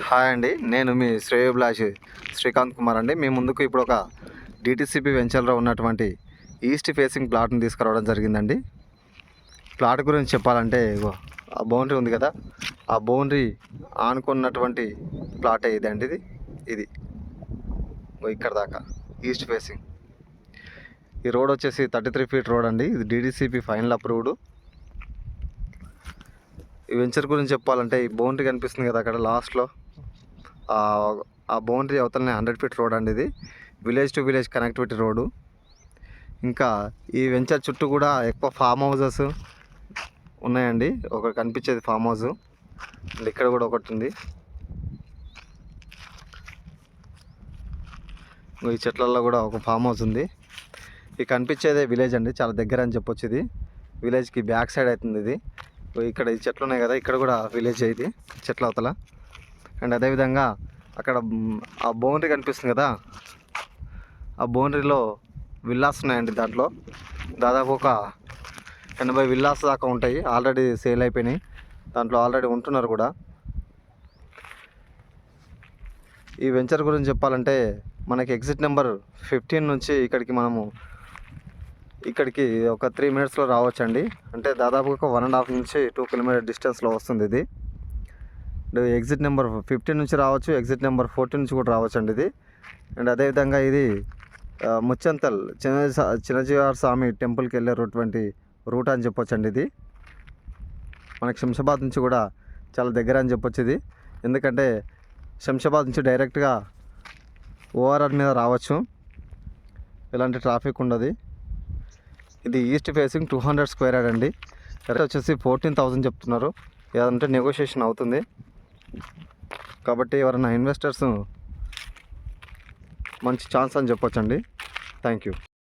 Hi అండి, నేను మీ శ్రేయోభిలాషి శ్రీకాంత్ కుమార్ అండి. మీ ముందుకు ఇప్పుడు ఒక డిటిసిపి వెంచర్లో ఉన్నటువంటి ఈస్ట్ ఫేసింగ్ ప్లాట్ని తీసుకురావడం జరిగిందండి. ప్లాట్ గురించి చెప్పాలంటే ఆ బౌండరీ ఉంది కదా, ఆ బౌండరీ ఆనుకున్నటువంటి ప్లాటే ఇదండి. ఇది ఇక్కడ దాకా ఈస్ట్ ఫేసింగ్. ఈ రోడ్ వచ్చేసి 33 ఫీట్ రోడ్ అండి. ఇది డిటిసిపి ఫైనల్ అప్రూవ్డ్. ఈ వెంచర్ గురించి చెప్పాలంటే ఈ బౌండరీ కనిపిస్తుంది కదా అక్కడ లాస్ట్లో, ఆ బౌండరీ అవతలనే 100 ఫీట్ రోడ్ అండి. ఇది village to village connectivity road. ఇంకా ఈ వెంచర్ చుట్టూ కూడా ఎక్కువ ఫామ్ హౌజెస్ ఉన్నాయండి. ఒకటి కనిపించేది ఫామ్ హౌస్, అండ్ ఇక్కడ కూడా ఒకటి ఉంది. ఈ చెట్లలో కూడా ఒక ఫామ్ హౌస్ ఉంది. ఇది కనిపించేదే విలేజ్ అండి, చాలా దగ్గర అని చెప్పొచ్చు. ఇది విలేజ్కి బ్యాక్ సైడ్ అవుతుంది. ఇది ఇక్కడ ఈ చెట్లు ఉన్నాయి కదా, ఇక్కడ కూడా విలేజ్ ఇది చెట్ల అవతల. అండ్ అదేవిధంగా అక్కడ ఆ బౌండరీ కనిపిస్తుంది కదా, ఆ బౌండరీలో విల్లాస్ ఉన్నాయండి. దాంట్లో దాదాపు ఒక 80 విల్లాస్ దాకా ఉంటాయి. ఆల్రెడీ సేల్ అయిపోయినాయి, దాంట్లో ఆల్రెడీ ఉంటున్నారు కూడా. ఈ వెంచర్ గురించి చెప్పాలంటే మనకి ఎగ్జిట్ నెంబర్ 15 నుంచి ఇక్కడికి ఒక 3 మినిట్స్లో రావచ్చండి. అంటే దాదాపు ఒక 1.5 నుంచి 2 కిలోమీటర్ డిస్టెన్స్లో వస్తుంది ఇది. ఎగ్జిట్ నెంబర్ 15 నుంచి రావచ్చు, ఎగ్జిట్ నెంబర్ 14 నుంచి కూడా రావచ్చు అండి ఇది. అండ్ అదేవిధంగా ఇది ముచ్చంతల్ చిన్నజీవార్ స్వామి టెంపుల్కి వెళ్ళేటువంటి రూట్ అని చెప్పొచ్చు అండి. ఇది మనకి శంషాబాద్ నుంచి కూడా చాలా దగ్గర అని చెప్పొచ్చు ఇది. ఎందుకంటే శంషాబాద్ నుంచి డైరెక్ట్గా ఓఆర్ఆర్ మీద రావచ్చు, ఎలాంటి ట్రాఫిక్ ఉండదు. ఇది ఈస్ట్ ఫేసింగ్ 200 స్క్వేర్ యార్డ్ అండి. రేట్ వచ్చేసి 14,000 చెప్తున్నారు. ఏదంటే నెగోషియేషన్ అవుతుంది. కాబట్టి ఎవరైనా ఇన్వెస్టర్స్ మంచి ఛాన్స్ అని చెప్పొచ్చండి. Thank you.